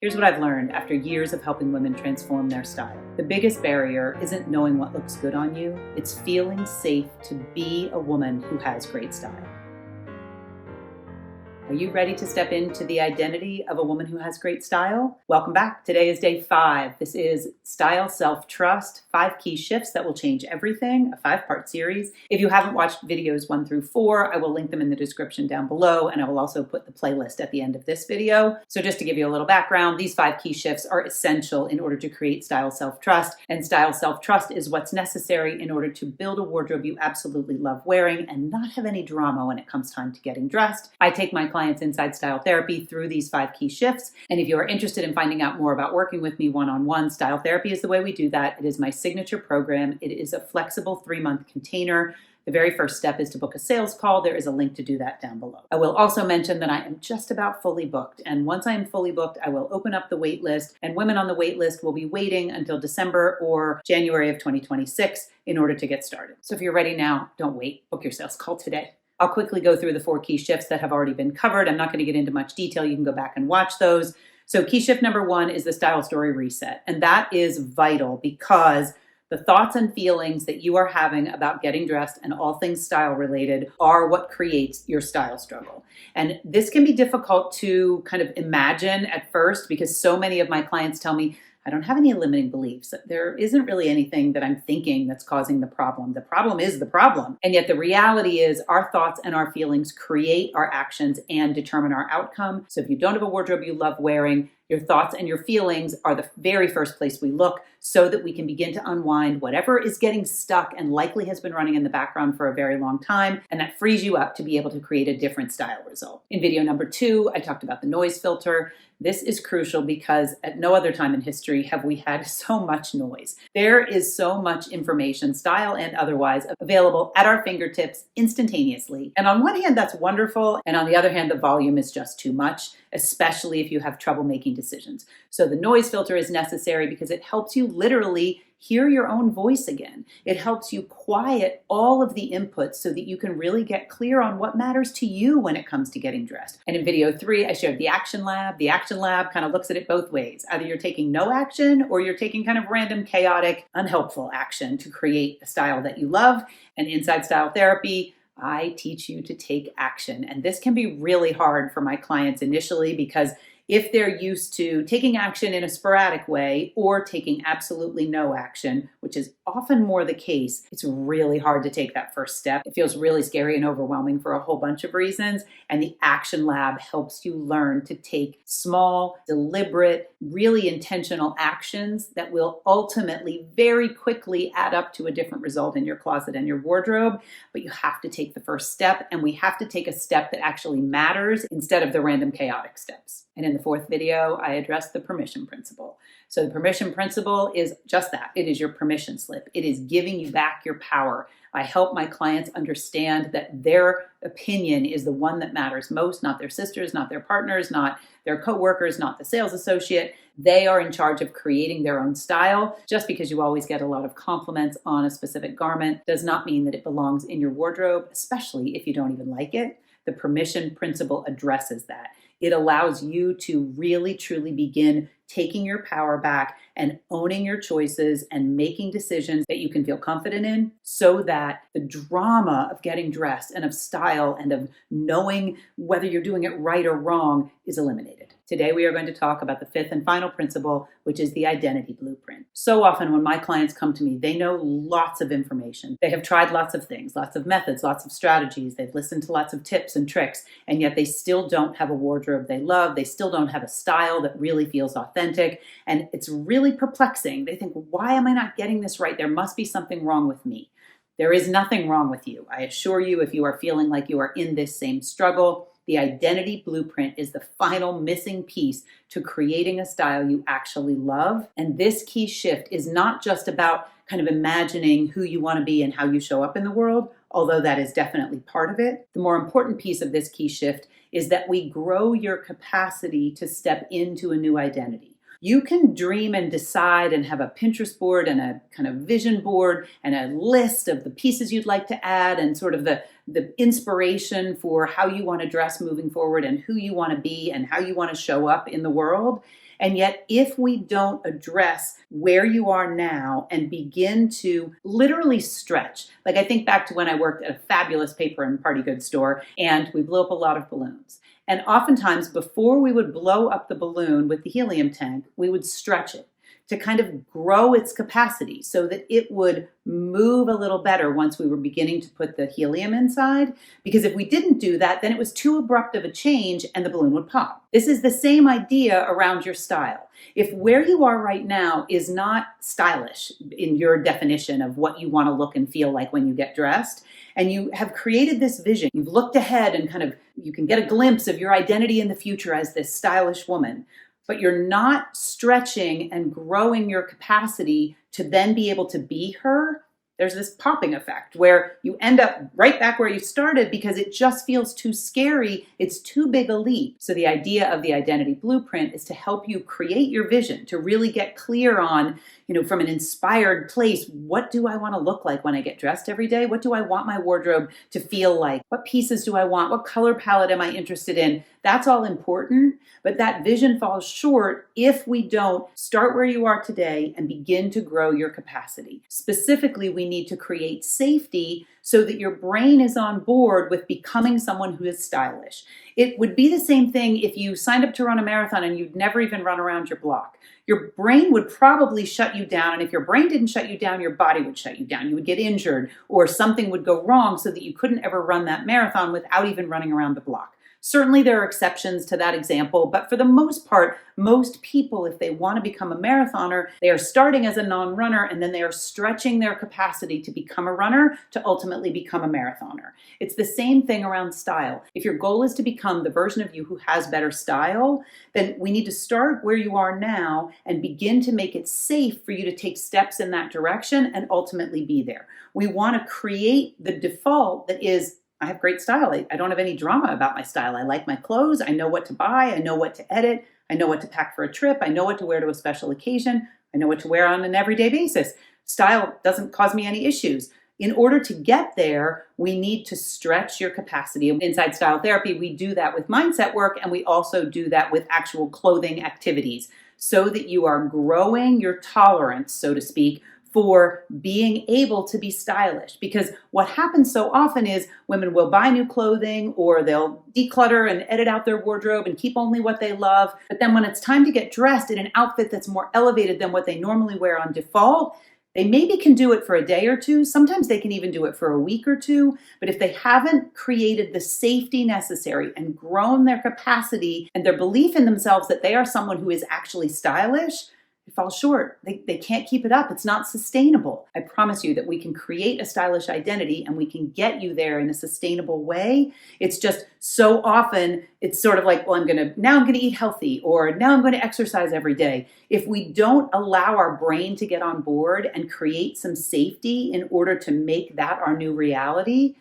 Here's what I've learned after years of helping women transform their style. The biggest barrier isn't knowing what looks good on you, it's feeling safe to be a woman who has great style. Are you ready to step into the identity of a woman who has great style? Welcome back. Today is day 5. This is Style Self-Trust, 5 Key Shifts That Will Change Everything, a 5-part series. If you haven't watched videos 1 through 4, I will link them in the description down below, and I will also put the playlist at the end of this video. So just to give you a little background, these 5 key shifts are essential in order to create style self-trust, and style self-trust is what's necessary in order to build a wardrobe you absolutely love wearing and not have any drama when it comes time to getting dressed. I take my clients inside style therapy through these 5 key shifts. And if you are interested in finding out more about working with me one-on-one, style therapy is the way we do that. It is my signature program. It is a flexible 3-month container. The very first step is to book a sales call. There is a link to do that down below. I will also mention that I am just about fully booked. And once I am fully booked, I will open up the wait list, and women on the wait list will be waiting until December or January of 2026 in order to get started. So if you're ready now, don't wait. Book your sales call today. I'll quickly go through the 4 key shifts that have already been covered. I'm not going to get into much detail. You can go back and watch those. So key shift number 1 is the style story reset. And that is vital because the thoughts and feelings that you are having about getting dressed and all things style related are what creates your style struggle. And this can be difficult to kind of imagine at first because so many of my clients tell me, I don't have any limiting beliefs. There isn't really anything that I'm thinking that's causing the problem. The problem is the problem. And yet the reality is our thoughts and our feelings create our actions and determine our outcome. So if you don't have a wardrobe you love wearing, your thoughts and your feelings are the very first place we look so that we can begin to unwind whatever is getting stuck and likely has been running in the background for a very long time. And that frees you up to be able to create a different style result. In video number 2, I talked about the noise filter. This is crucial because at no other time in history have we had so much noise. There is so much information, style and otherwise, available at our fingertips instantaneously. And on one hand, that's wonderful. And on the other hand, the volume is just too much, especially if you have trouble making decisions. So the noise filter is necessary because it helps you literally hear your own voice again. It helps you quiet all of the inputs so that you can really get clear on what matters to you when it comes to getting dressed. And in video 3, I shared the action lab. The action lab kind of looks at it both ways. Either you're taking no action or you're taking kind of random, chaotic, unhelpful action to create a style that you love. And inside style therapy, I teach you to take action. And this can be really hard for my clients initially because if they're used to taking action in a sporadic way or taking absolutely no action, which is often more the case, it's really hard to take that first step. It feels really scary and overwhelming for a whole bunch of reasons. And the Action Lab helps you learn to take small, deliberate, really intentional actions that will ultimately very quickly add up to a different result in your closet and your wardrobe. But you have to take the first step, and we have to take a step that actually matters instead of the random chaotic steps. And in the 4th video, I addressed the permission principle. So the permission principle is just that. It is your permission slip. It is giving you back your power. I help my clients understand that their opinion is the one that matters most, not their sisters, not their partners, not their coworkers, not the sales associate. They are in charge of creating their own style. Just because you always get a lot of compliments on a specific garment does not mean that it belongs in your wardrobe, especially if you don't even like it. The permission principle addresses that. It allows you to really, truly begin taking your power back and owning your choices and making decisions that you can feel confident in so that the drama of getting dressed and of style and of knowing whether you're doing it right or wrong is eliminated. Today, we are going to talk about the 5th and final principle, which is the identity blueprint. So often when my clients come to me, they know lots of information. They have tried lots of things, lots of methods, lots of strategies. They've listened to lots of tips and tricks, and yet they still don't have a wardrobe they love. They still don't have a style that really feels authentic, and it's really perplexing. They think, why am I not getting this right? There must be something wrong with me. There is nothing wrong with you. I assure you, if you are feeling like you are in this same struggle, the identity blueprint is the final missing piece to creating a style you actually love. And this key shift is not just about kind of imagining who you want to be and how you show up in the world, although that is definitely part of it. The more important piece of this key shift is that we grow your capacity to step into a new identity. You can dream and decide and have a Pinterest board and a kind of vision board and a list of the pieces you'd like to add and sort of the inspiration for how you want to dress moving forward and who you want to be and how you want to show up in the world. And yet, if we don't address where you are now and begin to literally stretch, like I think back to when I worked at a fabulous paper and party goods store, and we blew up a lot of balloons. And oftentimes, before we would blow up the balloon with the helium tank, we would stretch it to kind of grow its capacity so that it would move a little better once we were beginning to put the helium inside. Because if we didn't do that, then it was too abrupt of a change and the balloon would pop. This is the same idea around your style. If where you are right now is not stylish in your definition of what you want to look and feel like when you get dressed, and you have created this vision, you've looked ahead and kind of, you can get a glimpse of your identity in the future as this stylish woman, but you're not stretching and growing your capacity to then be able to be her, there's this popping effect where you end up right back where you started because it just feels too scary. It's too big a leap. So the idea of the identity blueprint is to help you create your vision, to really get clear on, from an inspired place, what do I want to look like when I get dressed every day? What do I want my wardrobe to feel like? What pieces do I want? What color palette am I interested in? That's all important, but that vision falls short if we don't start where you are today and begin to grow your capacity. Specifically, we need to create safety so that your brain is on board with becoming someone who is stylish. It would be the same thing if you signed up to run a marathon and you'd never even run around your block. Your brain would probably shut you down, and if your brain didn't shut you down, your body would shut you down. You would get injured or something would go wrong so that you couldn't ever run that marathon without even running around the block. Certainly there are exceptions to that example, but for the most part, most people, if they want to become a marathoner, they are starting as a non-runner and then they are stretching their capacity to become a runner to ultimately become a marathoner. It's the same thing around style. If your goal is to become the version of you who has better style, then we need to start where you are now and begin to make it safe for you to take steps in that direction and ultimately be there. We want to create the default that is, I have great style. I don't have any drama about my style. I like my clothes. I know what to buy. I know what to edit. I know what to pack for a trip. I know what to wear to a special occasion. I know what to wear on an everyday basis. Style doesn't cause me any issues. In order to get there, we need to stretch your capacity. Inside Style Therapy, we do that with mindset work, and we also do that with actual clothing activities so that you are growing your tolerance, so to speak, for being able to be stylish. Because what happens so often is women will buy new clothing or they'll declutter and edit out their wardrobe and keep only what they love. But then when it's time to get dressed in an outfit that's more elevated than what they normally wear on default, they maybe can do it for a day or two. Sometimes they can even do it for a week or two. But if they haven't created the safety necessary and grown their capacity and their belief in themselves that they are someone who is actually stylish, it falls short. They can't keep it up. It's not sustainable. I promise you that we can create a stylish identity and we can get you there in a sustainable way. It's just so often it's sort of like, well, now I'm going to eat healthy, or now I'm going to exercise every day. If we don't allow our brain to get on board and create some safety in order to make that our new reality,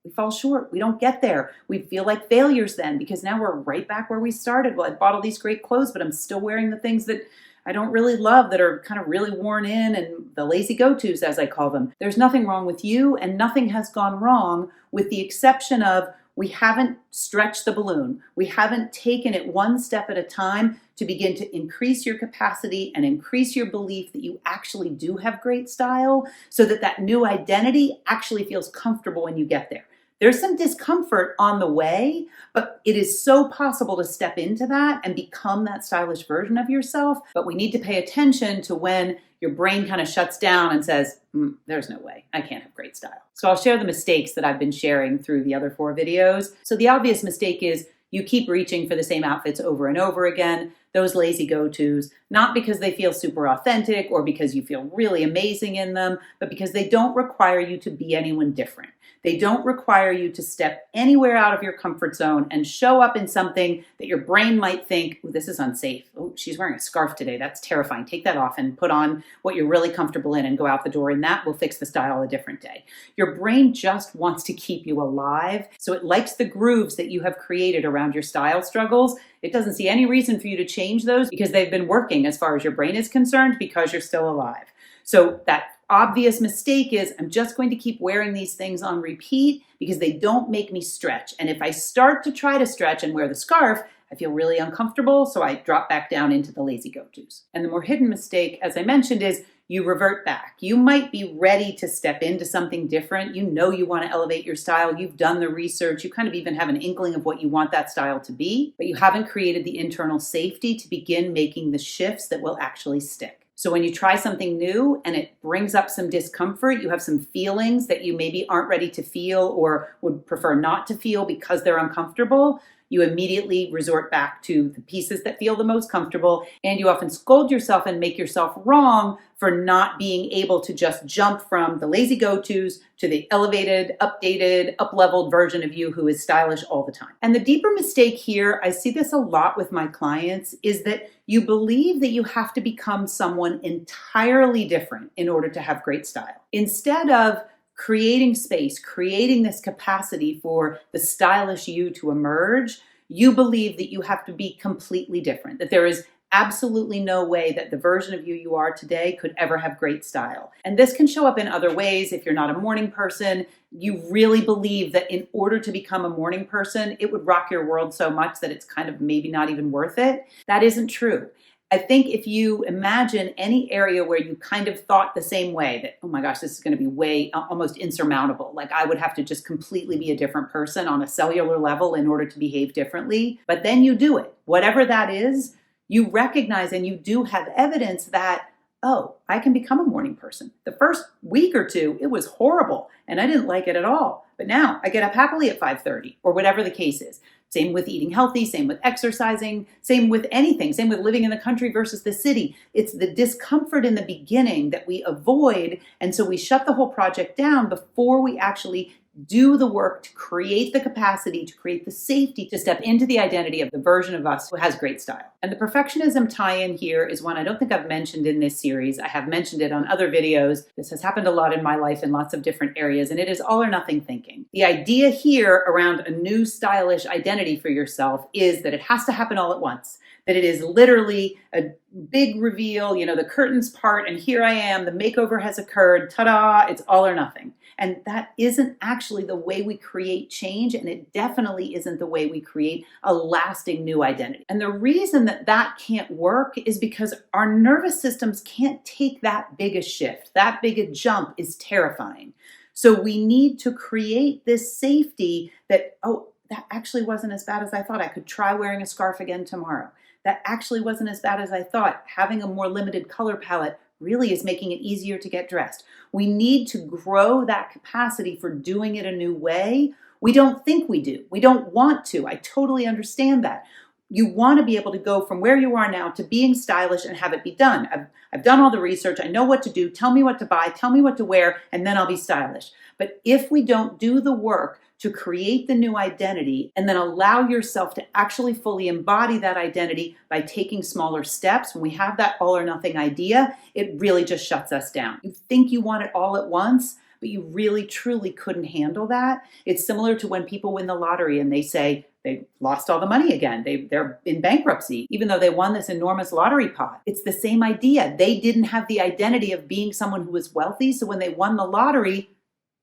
we fall short. We don't get there. We feel like failures then because now we're right back where we started. Well, I bought all these great clothes, but I'm still wearing the things that I don't really love, that are kind of really worn in, and the lazy go-tos, as I call them. There's nothing wrong with you, and nothing has gone wrong, with the exception of we haven't stretched the balloon. We haven't taken it one step at a time to begin to increase your capacity and increase your belief that you actually do have great style, so that that new identity actually feels comfortable when you get there. There's some discomfort on the way, but it is so possible to step into that and become that stylish version of yourself. But we need to pay attention to when your brain kind of shuts down and says, there's no way, I can't have great style. So I'll share the mistakes that I've been sharing through the other 4 videos. So the obvious mistake is you keep reaching for the same outfits over and over again, those lazy go-tos, not because they feel super authentic or because you feel really amazing in them, but because they don't require you to be anyone different. They don't require you to step anywhere out of your comfort zone and show up in something that your brain might think, oh, this is unsafe. Oh, she's wearing a scarf today. That's terrifying. Take that off and put on what you're really comfortable in and go out the door, and that will fix the style a different day. Your brain just wants to keep you alive, so it likes the grooves that you have created around your style struggles. It doesn't see any reason for you to change those because they've been working as far as your brain is concerned because you're still alive. So that obvious mistake is I'm just going to keep wearing these things on repeat because they don't make me stretch. And if I start to try to stretch and wear the scarf, I feel really uncomfortable, so I drop back down into the lazy go-tos. And the more hidden mistake, as I mentioned, is you revert back. You might be ready to step into something different. You know you want to elevate your style. You've done the research. You kind of even have an inkling of what you want that style to be, but you haven't created the internal safety to begin making the shifts that will actually stick. So when you try something new and it brings up some discomfort, you have some feelings that you maybe aren't ready to feel or would prefer not to feel because they're uncomfortable, you immediately resort back to the pieces that feel the most comfortable, and you often scold yourself and make yourself wrong for not being able to just jump from the lazy go-tos to the elevated, updated, up-leveled version of you who is stylish all the time. And the deeper mistake here, I see this a lot with my clients, is that you believe that you have to become someone entirely different in order to have great style. Instead of creating space, creating this capacity for the stylish you to emerge, you believe that you have to be completely different, that there is absolutely no way that the version of you are today could ever have great style. And this can show up in other ways. If you're not a morning person, you really believe that in order to become a morning person, it would rock your world so much that it's kind of maybe not even worth it. That isn't true. I think if you imagine any area where you kind of thought the same way, that, oh my gosh, this is going to be way almost insurmountable. Like I would have to just completely be a different person on a cellular level in order to behave differently. But then you do it. Whatever that is, you recognize and you do have evidence that, oh, I can become a morning person. The first week or two, it was horrible and I didn't like it at all. But now I get up happily at 5:30 or whatever the case is. Same with eating healthy, same with exercising, same with anything, same with living in the country versus the city. It's the discomfort in the beginning that we avoid. And so we shut the whole project down before we actually do the work to create the capacity, to create the safety, to step into the identity of the version of us who has great style. And the perfectionism tie-in here is one I don't think I've mentioned in this series. I have mentioned it on other videos. This has happened a lot in my life in lots of different areas, and it is all or nothing thinking. The idea here around a new stylish identity for yourself is that it has to happen all at once. That it is literally a big reveal, the curtains part, and here I am, the makeover has occurred, ta-da, it's all or nothing. And that isn't actually the way we create change, and it definitely isn't the way we create a lasting new identity. And the reason that that can't work is because our nervous systems can't take that big a shift. That big a jump is terrifying. So we need to create this safety that, oh, that actually wasn't as bad as I thought. I could try wearing a scarf again tomorrow. That actually wasn't as bad as I thought. Having a more limited color palette really is making it easier to get dressed. We need to grow that capacity for doing it a new way. We don't think we do. We don't want to. I totally understand that. You want to be able to go from where you are now to being stylish and have it be done. I've done all the research. I know what to do. Tell me what to buy. Tell me what to wear, and then I'll be stylish. But if we don't do the work to create the new identity and then allow yourself to actually fully embody that identity by taking smaller steps, when we have that all or nothing idea, it really just shuts us down. You think you want it all at once, but you really truly couldn't handle that. It's similar to when people win the lottery and they say they lost all the money again. They're in bankruptcy, even though they won this enormous lottery pot. It's the same idea. They didn't have the identity of being someone who was wealthy, so when they won the lottery,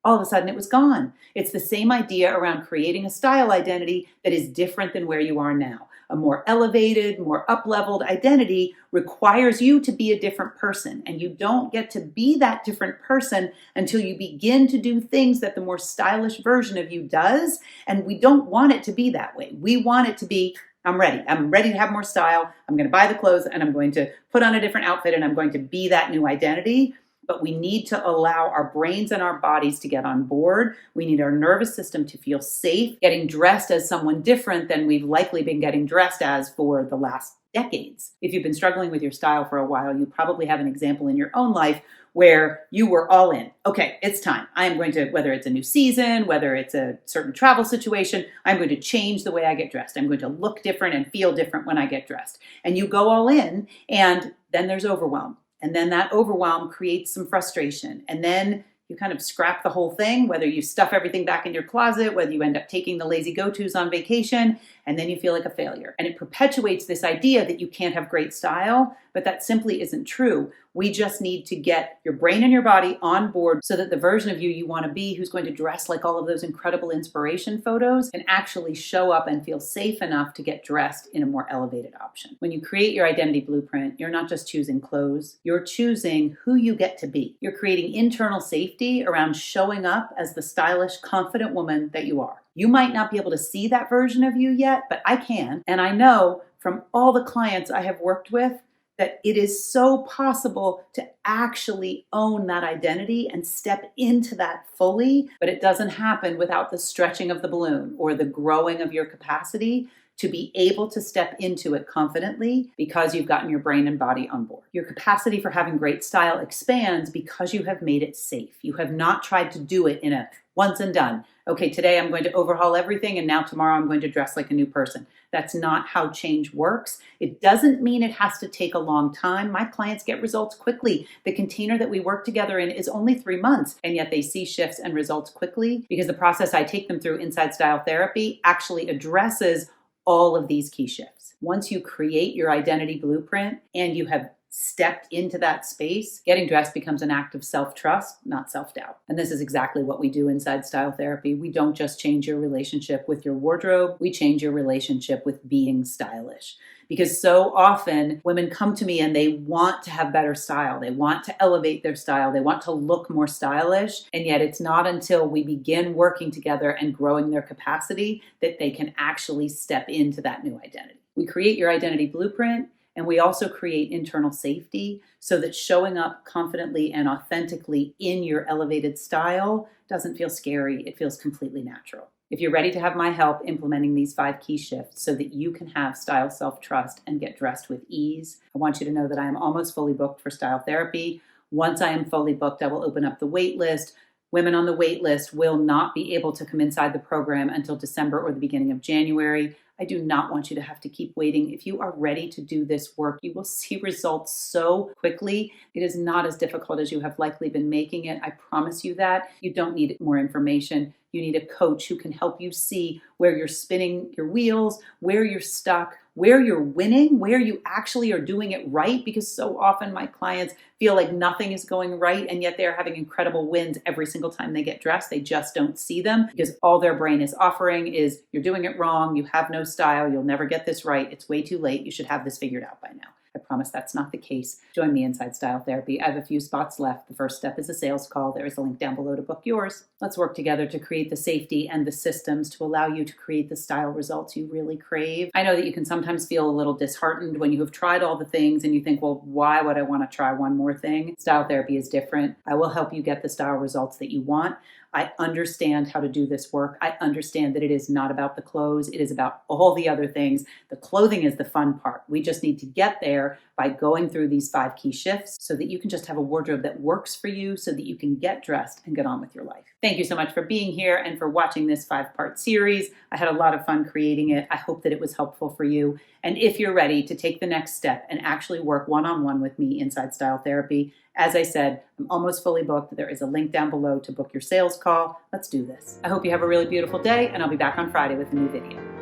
all of a sudden it was gone. It's the same idea around creating a style identity that is different than where you are now. A more elevated, more up-leveled identity requires you to be a different person, and you don't get to be that different person until you begin to do things that the more stylish version of you does, and we don't want it to be that way. We want it to be, I'm ready. I'm ready to have more style. I'm going to buy the clothes, and I'm going to put on a different outfit, and I'm going to be that new identity. But we need to allow our brains and our bodies to get on board. We need our nervous system to feel safe getting dressed as someone different than we've likely been getting dressed as for the last decades. If you've been struggling with your style for a while, you probably have an example in your own life where you were all in. Okay, it's time. I am going to, whether it's a new season, whether it's a certain travel situation, I'm going to change the way I get dressed. I'm going to look different and feel different when I get dressed. And you go all in, and then there's overwhelm. And then that overwhelm creates some frustration. And then You kind of scrap the whole thing, whether you stuff everything back in your closet, whether you end up taking the lazy go-tos on vacation, and then you feel like a failure. And it perpetuates this idea that you can't have great style, but that simply isn't true. We just need to get your brain and your body on board so that the version of you want to be, who's going to dress like all of those incredible inspiration photos, can actually show up and feel safe enough to get dressed in a more elevated option. When you create your identity blueprint, you're not just choosing clothes, you're choosing who you get to be. You're creating internal safety around showing up as the stylish, confident woman that you are. You might not be able to see that version of you yet, but I can. And I know from all the clients I have worked with that it is so possible to actually own that identity and step into that fully, but it doesn't happen without the stretching of the balloon or the growing of your capacity to be able to step into it confidently because you've gotten your brain and body on board. Your capacity for having great style expands because you have made it safe. You have not tried to do it in a once and done. Okay, today I'm going to overhaul everything and now tomorrow I'm going to dress like a new person. That's not how change works. It doesn't mean it has to take a long time. My clients get results quickly. The container that we work together in is only 3 months, and yet they see shifts and results quickly because the process I take them through inside Style Therapy actually addresses all of these key shifts. Once you create your identity blueprint and you have stepped into that space, getting dressed becomes an act of self-trust, not self-doubt. And this is exactly what we do inside Style Therapy. We don't just change your relationship with your wardrobe, we change your relationship with being stylish. Because so often women come to me and they want to have better style. They want to elevate their style. They want to look more stylish. And yet it's not until we begin working together and growing their capacity that they can actually step into that new identity. We create your identity blueprint, and we also create internal safety so that showing up confidently and authentically in your elevated style doesn't feel scary. It feels completely natural. If you're ready to have my help implementing these 5 key shifts so that you can have style self-trust and get dressed with ease, I want you to know that I am almost fully booked for Style Therapy. Once I am fully booked, I will open up the wait list. Women on the wait list will not be able to come inside the program until December or the beginning of January. I do not want you to have to keep waiting. If you are ready to do this work, you will see results so quickly. It is not as difficult as you have likely been making it. I promise you that. You don't need more information. You need a coach who can help you see where you're spinning your wheels, where you're stuck, where you're winning, where you actually are doing it right, because so often my clients feel like nothing is going right, and yet they're having incredible wins every single time they get dressed. They just don't see them because all their brain is offering is, you're doing it wrong, you have no style, you'll never get this right, it's way too late, you should have this figured out by now. I promise that's not the case. Join me inside Style Therapy. I have a few spots left. The first step is a sales call. There is a link down below to book yours. Let's work together to create the safety and the systems to allow you to create the style results you really crave. I know that you can sometimes feel a little disheartened when you have tried all the things and you think, well, why would I want to try one more thing? Style Therapy is different. I will help you get the style results that you want. I understand how to do this work. I understand that it is not about the clothes. It is about all the other things. The clothing is the fun part. We just need to get there by going through these 5 key shifts so that you can just have a wardrobe that works for you so that you can get dressed and get on with your life. Thank you so much for being here and for watching this 5-part series. I had a lot of fun creating it. I hope that it was helpful for you. And if you're ready to take the next step and actually work one-on-one with me inside Style Therapy, as I said, I'm almost fully booked. There is a link down below to book your sales call. Let's do this. I hope you have a really beautiful day, and I'll be back on Friday with a new video.